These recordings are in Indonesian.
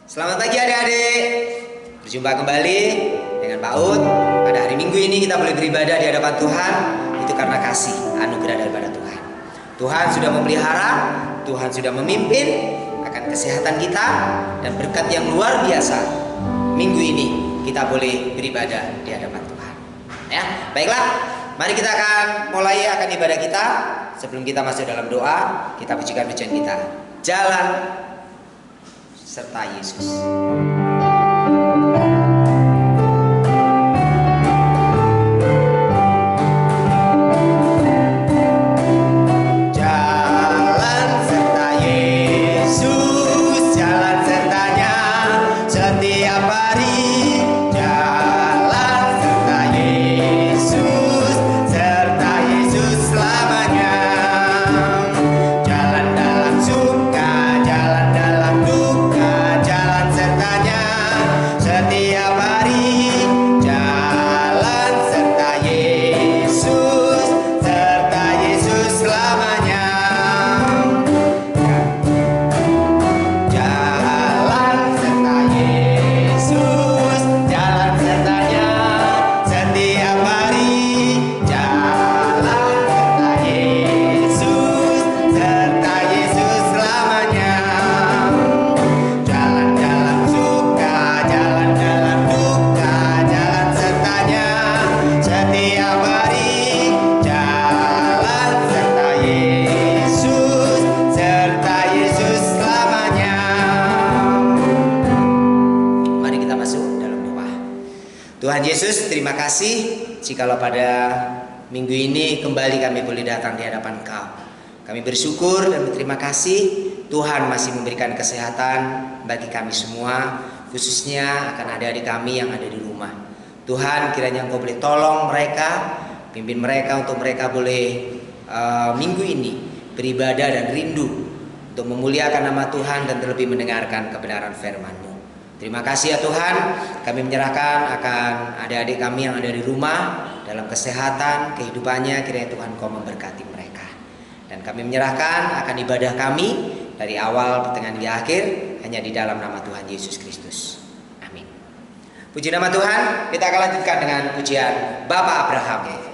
Selamat pagi adik-adik. Berjumpa kembali dengan Pak Ud. Pada hari Minggu ini kita boleh beribadah di hadapan Tuhan. Itu karena kasih anugerah daripada Tuhan. Tuhan sudah memelihara, Tuhan sudah memimpin akan kesehatan kita dan berkat yang luar biasa. Minggu ini kita boleh beribadah di hadapan Tuhan. Ya, baiklah. Mari kita akan mulai ibadah kita. Sebelum kita masuk dalam doa, kita pujikan pujian kita. Jalan serta Yesus. Tuhan Yesus, terima kasih jikalau pada minggu ini kembali kami boleh datang di hadapan Kau. Kami bersyukur dan berterima kasih Tuhan masih memberikan kesehatan bagi kami semua, khususnya akan adik-adik kami yang ada di rumah. Tuhan, kiranya Engkau boleh tolong mereka, pimpin mereka untuk mereka boleh minggu ini beribadah dan rindu untuk memuliakan nama Tuhan dan terlebih mendengarkan kebenaran firman-Mu. Terima kasih ya Tuhan, kami menyerahkan akan adik-adik kami yang ada di rumah dalam kesehatan, kehidupannya, kiranya Tuhan Kau memberkati mereka. Dan kami menyerahkan akan ibadah kami dari awal, pertengahan hingga akhir hanya di dalam nama Tuhan Yesus Kristus. Amin. Puji nama Tuhan, kita akan lanjutkan dengan pujian Bapak Abraham.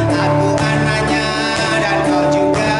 Aku anaknya dan kau juga.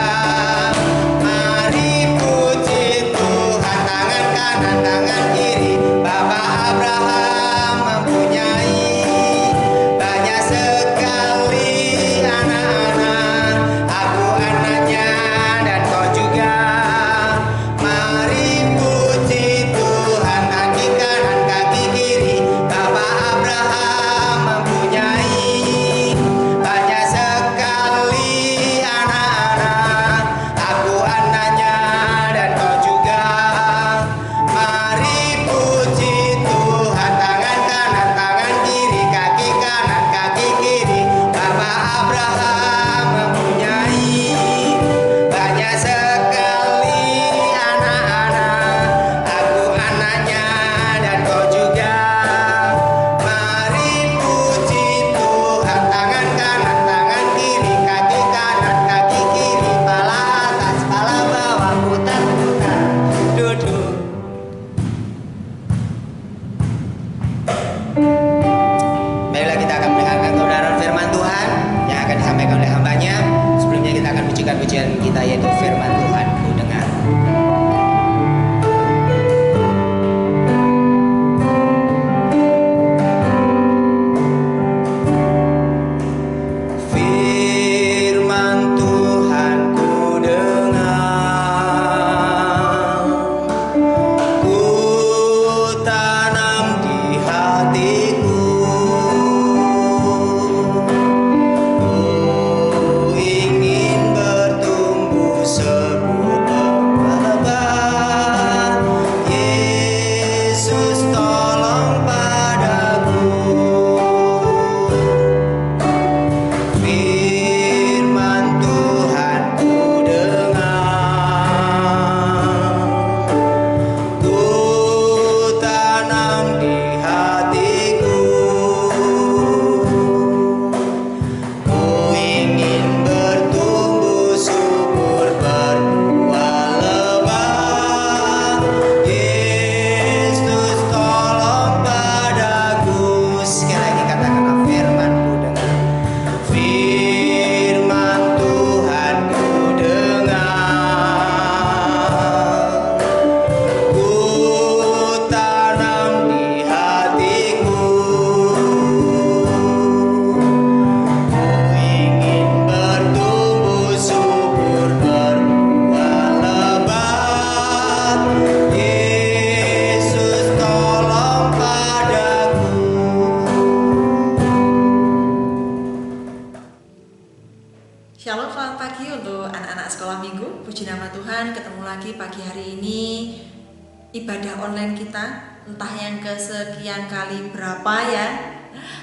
ibadah online kita, entah yang kesekian kali berapa ya.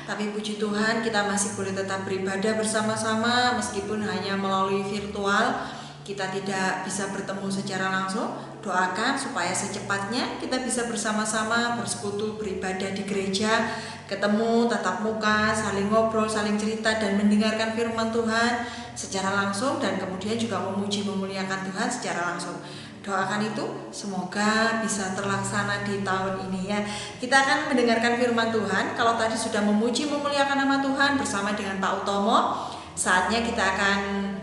Tapi puji Tuhan kita masih boleh tetap beribadah bersama-sama meskipun hanya melalui virtual. Kita tidak bisa bertemu secara langsung. Doakan supaya secepatnya kita bisa bersama-sama bersekutu, beribadah di gereja, ketemu tatap muka, saling ngobrol, saling cerita dan mendengarkan firman Tuhan secara langsung, dan kemudian juga memuji memuliakan Tuhan secara langsung. Doakan itu semoga bisa terlaksana di tahun ini ya. Kita akan mendengarkan firman Tuhan. Kalau tadi sudah memuji memuliakan nama Tuhan bersama dengan Pak Utomo, saatnya kita akan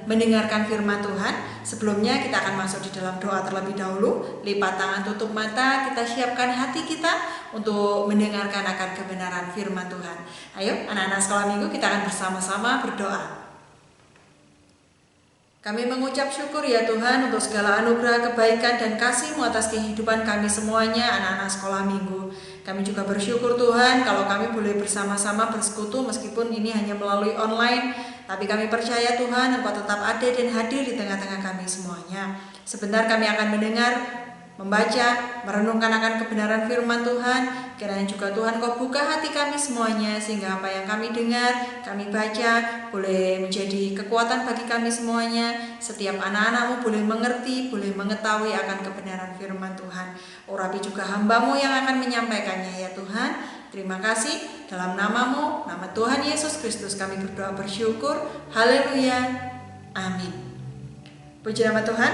mendengarkan firman Tuhan. Sebelumnya kita akan masuk di dalam doa terlebih dahulu. Lipat tangan, tutup mata, kita siapkan hati kita untuk mendengarkan akan kebenaran firman Tuhan. Ayo anak-anak sekolah minggu, kita akan bersama-sama berdoa. Kami mengucap syukur ya Tuhan untuk segala anugerah, kebaikan, dan kasih-Mu atas kehidupan kami semuanya, anak-anak sekolah minggu. Kami juga bersyukur Tuhan kalau kami boleh bersama-sama bersekutu meskipun ini hanya melalui online. Tapi kami percaya Tuhan Engkau tetap ada dan hadir di tengah-tengah kami semuanya. Sebentar kami akan mendengar, membaca, merenungkan akan kebenaran firman Tuhan. Kiranya juga Tuhan Kau buka hati kami semuanya sehingga apa yang kami dengar, kami baca boleh menjadi kekuatan bagi kami semuanya. Setiap anak-anak-Mu boleh mengerti, boleh mengetahui akan kebenaran firman Tuhan. Urapi juga hamba-Mu yang akan menyampaikannya ya Tuhan. Terima kasih dalam nama-Mu, nama Tuhan Yesus Kristus kami berdoa bersyukur. Haleluya. Amin. Puji nama Tuhan.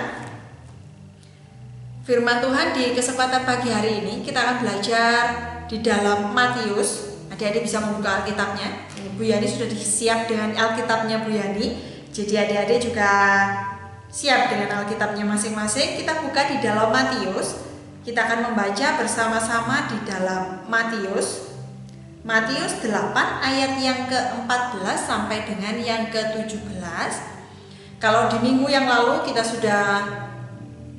Firman Tuhan di kesempatan pagi hari ini kita akan belajar di dalam Matius. Adik-adik bisa membuka Alkitabnya. Bu Yani sudah siap dengan Alkitabnya Bu Yani. Jadi adik-adik juga siap dengan Alkitabnya masing-masing. Kita buka di dalam Matius. Kita akan membaca bersama-sama di dalam Matius 8 ayat yang ke-14 sampai dengan yang ke-17. Kalau di minggu yang lalu kita sudah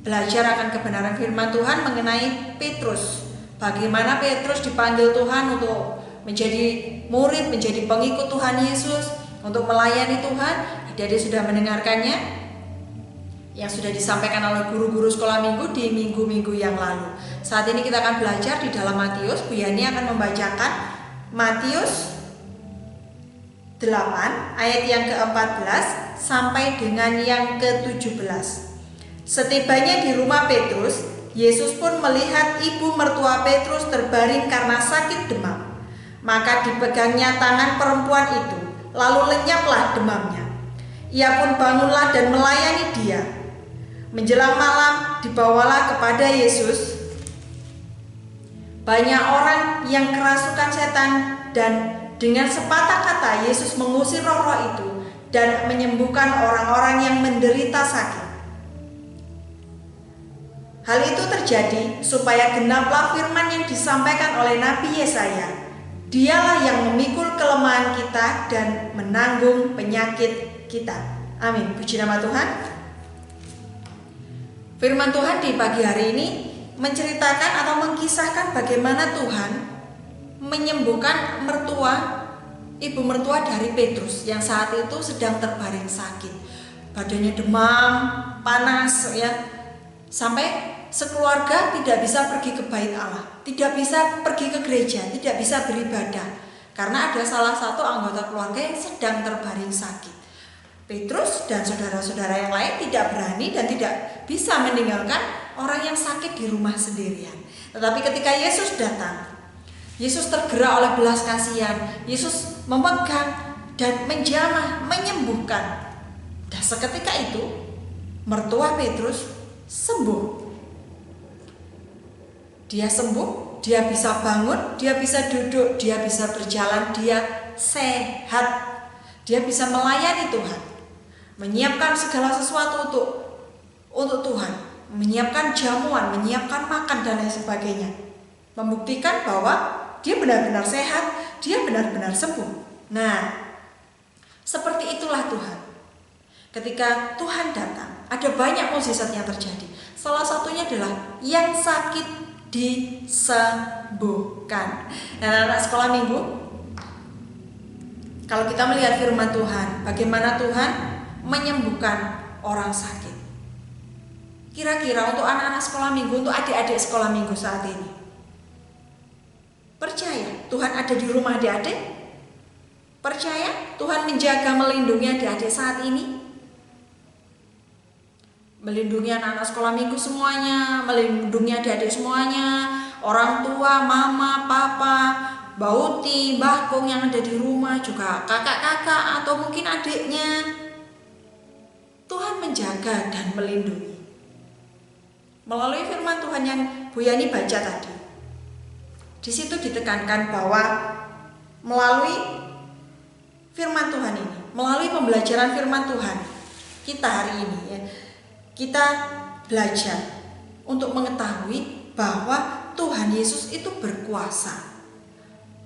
belajar akan kebenaran firman Tuhan mengenai Petrus. Bagaimana Petrus dipanggil Tuhan untuk menjadi murid, menjadi pengikut Tuhan Yesus, untuk melayani Tuhan. Adik-adik sudah mendengarkannya yang sudah disampaikan oleh guru-guru sekolah minggu di minggu-minggu yang lalu. Saat ini kita akan belajar di dalam Matius. Bu Yani akan membacakan Matius 8 ayat yang ke-14 sampai dengan yang ke-17. Setibanya di rumah Petrus, Yesus pun melihat ibu mertua Petrus terbaring karena sakit demam. Maka dipegangnya tangan perempuan itu, lalu lenyaplah demamnya. Ia pun bangunlah dan melayani dia. Menjelang malam dibawalah kepada Yesus banyak orang yang kerasukan setan, dan dengan sepatah kata Yesus mengusir roh-roh itu dan menyembuhkan orang-orang yang menderita sakit. Hal itu terjadi supaya genaplah firman yang disampaikan oleh Nabi Yesaya. Dialah yang memikul kelemahan kita dan menanggung penyakit kita. Amin. Puji nama Tuhan. Firman Tuhan di pagi hari ini menceritakan atau mengisahkan bagaimana Tuhan menyembuhkan ibu mertua dari Petrus yang saat itu sedang terbaring sakit. Badannya demam, panas ya. Sampai sekeluarga tidak bisa pergi ke bait Allah, tidak bisa pergi ke gereja, tidak bisa beribadah karena ada salah satu anggota keluarga yang sedang terbaring sakit. Petrus dan saudara-saudara yang lain tidak berani dan tidak bisa meninggalkan orang yang sakit di rumah sendirian. Tetapi ketika Yesus datang, Yesus tergerak oleh belas kasihan. Yesus memegang dan menjamah, menyembuhkan. Dan seketika itu mertua Petrus sembuh. Dia sembuh, dia bisa bangun, dia bisa duduk, dia bisa berjalan, dia sehat. Dia bisa melayani Tuhan, menyiapkan segala sesuatu untuk Tuhan, menyiapkan jamuan, menyiapkan makan dan lain sebagainya. Membuktikan bahwa dia benar-benar sehat, dia benar-benar sembuh. Nah, seperti itulah Tuhan. Ketika Tuhan datang, ada banyak mukjizat yang terjadi. Salah satunya adalah yang sakit disembuhkan. Nah, anak sekolah minggu, kalau kita melihat firman Tuhan, bagaimana Tuhan menyembuhkan orang sakit. Kira-kira untuk anak-anak sekolah minggu, untuk adik-adik sekolah minggu saat ini, percaya Tuhan ada di rumah adik-adik? Percaya Tuhan menjaga, melindungi adik-adik saat ini? Melindungi anak-anak sekolah minggu semuanya, melindungi adik-adik semuanya, orang tua, mama, papa, bauti, bahkong yang ada di rumah, juga kakak-kakak atau mungkin adiknya. Tuhan menjaga dan melindungi. Melalui firman Tuhan yang Bu Yani baca tadi, di situ ditekankan bahwa melalui firman Tuhan ini, melalui pembelajaran firman Tuhan, kita hari ini kita belajar untuk mengetahui bahwa Tuhan Yesus itu berkuasa.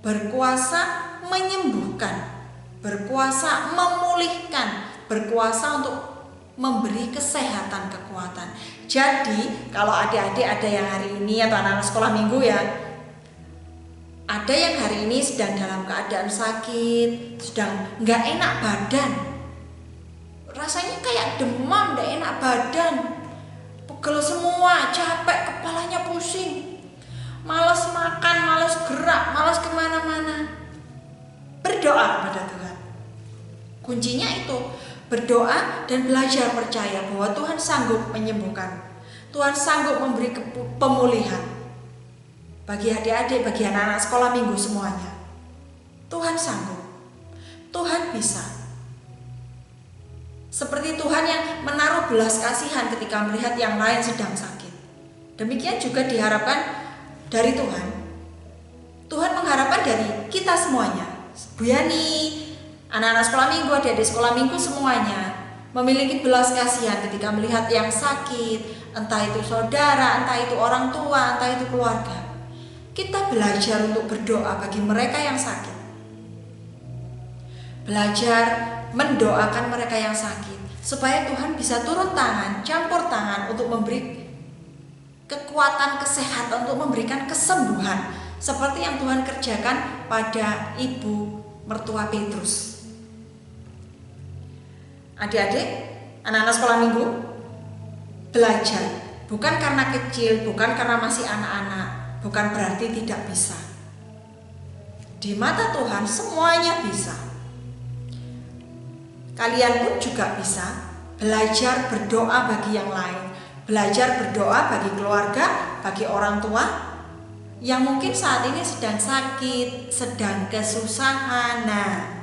Berkuasa menyembuhkan, berkuasa memulihkan, berkuasa untuk memberi kesehatan, kekuatan. Jadi kalau adik-adik ada yang hari ini atau anak-anak sekolah minggu ya, ada yang hari ini sedang dalam keadaan sakit, sedang nggak enak badan, rasanya kayak demam, nggak enak badan, pegel semua, capek, kepalanya pusing, malas makan, malas gerak, malas kemana-mana. Berdoa kepada Tuhan. Kuncinya itu berdoa dan belajar percaya bahwa Tuhan sanggup menyembuhkan, Tuhan sanggup memberi pemulihan bagi adik-adik, bagi anak-anak sekolah minggu semuanya. Tuhan sanggup, Tuhan bisa. Seperti Tuhan yang menaruh belas kasihan ketika melihat yang lain sedang sakit. Demikian juga diharapkan dari Tuhan. Tuhan mengharapkan dari kita semuanya, Bu Yani, anak-anak sekolah minggu, adik-adik sekolah minggu semuanya, memiliki belas kasihan ketika melihat yang sakit, entah itu saudara, entah itu orang tua, entah itu keluarga. Kita belajar untuk berdoa bagi mereka yang sakit. Belajar mendoakan mereka yang sakit, supaya Tuhan bisa turun tangan, campur tangan untuk memberi kekuatan, kesehatan, untuk memberikan kesembuhan, seperti yang Tuhan kerjakan pada ibu mertua Petrus. Adik-adik, anak-anak sekolah minggu, belajar bukan karena kecil, bukan karena masih anak-anak, bukan berarti tidak bisa. Di mata Tuhan semuanya bisa. Kalian pun juga bisa belajar berdoa bagi yang lain, belajar berdoa bagi keluarga, bagi orang tua yang mungkin saat ini sedang sakit, sedang kesusahan. Nah,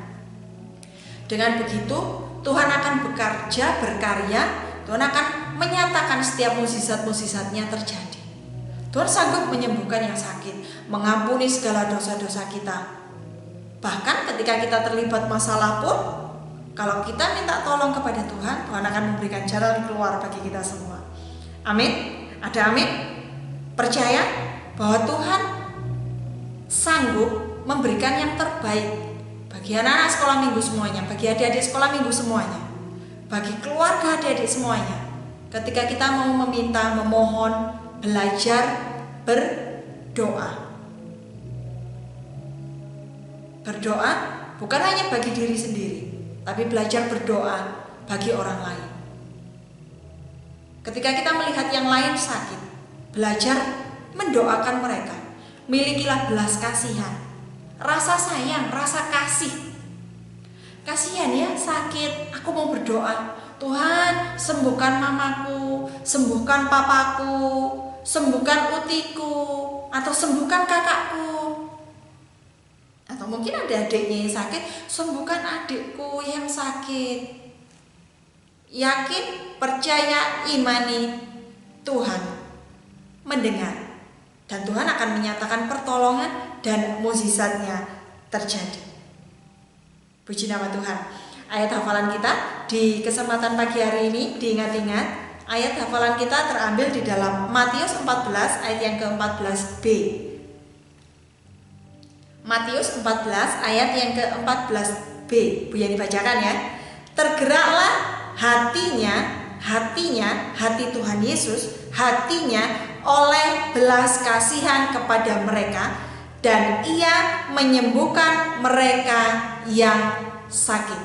dengan begitu Tuhan akan bekerja, berkarya, Tuhan akan menyatakan setiap mukjizat-mukjizatnya terjadi. Tuhan sanggup menyembuhkan yang sakit, mengampuni segala dosa-dosa kita. Bahkan ketika kita terlibat masalah pun, kalau kita minta tolong kepada Tuhan, Tuhan akan memberikan jalan keluar bagi kita semua. Amin? Ada amin? Percaya bahwa Tuhan sanggup memberikan yang terbaik bagi anak-anak sekolah minggu semuanya, bagi adik-adik sekolah minggu semuanya, bagi keluarga adik-adik semuanya. Ketika kita mau meminta, memohon, belajar berdoa. Berdoa bukan hanya bagi diri sendiri, tapi belajar berdoa bagi orang lain. Ketika kita melihat yang lain sakit, belajar mendoakan mereka. Milikilah belas kasihan, rasa sayang, rasa kasih. Kasihan ya, sakit, aku mau berdoa, Tuhan sembuhkan mamaku, sembuhkan papaku, sembuhkan utiku, atau sembuhkan kakakku. Atau mungkin ada adiknya yang sakit, sembuhkan adikku yang sakit. Yakin, percaya, imani, Tuhan mendengar. Dan Tuhan akan menyatakan pertolongan dan mukjizatnya terjadi. Puji nama Tuhan. Ayat hafalan kita di kesempatan pagi hari ini, diingat-ingat, ayat hafalan kita terambil di dalam Matius 14 ayat yang ke-14b. Matius 14 ayat yang ke-14b. Bu Yani bacakan ya. Tergeraklah hati Tuhan Yesus, hatinya oleh belas kasihan kepada mereka, dan Ia menyembuhkan mereka yang sakit.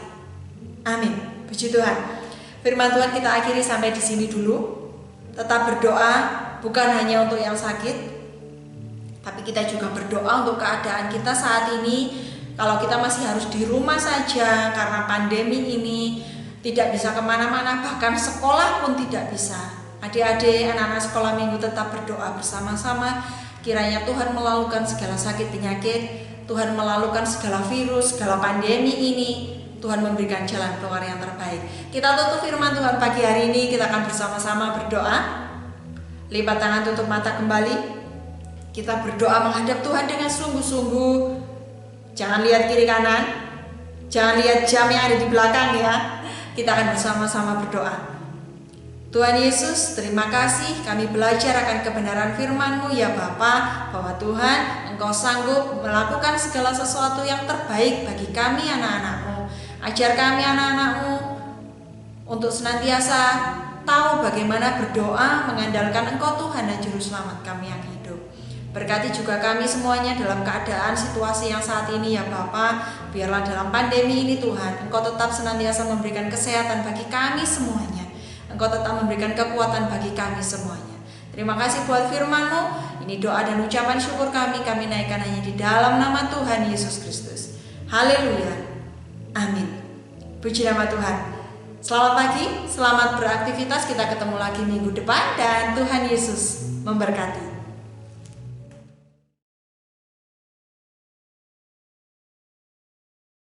Amin. Puji Tuhan. Firman Tuhan kita akhiri sampai di sini dulu. tetap berdoa bukan hanya untuk yang sakit, tapi kita juga berdoa untuk keadaan kita saat ini. Kalau kita masih harus di rumah saja karena pandemi ini, tidak bisa kemana-mana, bahkan sekolah pun tidak bisa. Adik-adik, anak-anak sekolah minggu tetap berdoa bersama-sama. Kiranya Tuhan melalukan segala sakit penyakit, Tuhan melalukan segala virus, segala pandemi ini. Tuhan memberikan jalan keluar yang terbaik. Kita tutup firman Tuhan pagi hari ini, kita akan bersama-sama berdoa. Lipat tangan, tutup mata kembali. Kita berdoa menghadap Tuhan dengan sungguh-sungguh. Jangan lihat kiri kanan, jangan lihat jam yang ada di belakang ya. Kita akan bersama-sama berdoa. Tuhan Yesus, terima kasih kami belajar akan kebenaran firman-Mu ya Bapa, bahwa Tuhan Engkau sanggup melakukan segala sesuatu yang terbaik bagi kami anak-anak-Mu. Ajar kami anak-anak-Mu untuk senantiasa tahu bagaimana berdoa mengandalkan Engkau Tuhan dan Juru Selamat kami yang hidup. Berkati juga kami semuanya dalam keadaan situasi yang saat ini ya Bapa. Biarlah dalam pandemi ini Tuhan, Engkau tetap senantiasa memberikan kesehatan bagi kami semuanya. Engkau tetap memberikan kekuatan bagi kami semuanya. Terima kasih buat firman-Mu. Ini doa dan ucapan syukur kami naikkan hanya di dalam nama Tuhan Yesus Kristus. Haleluya. Amin. Puji nama Tuhan. Selamat pagi, selamat beraktivitas. Kita ketemu lagi minggu depan dan Tuhan Yesus memberkati.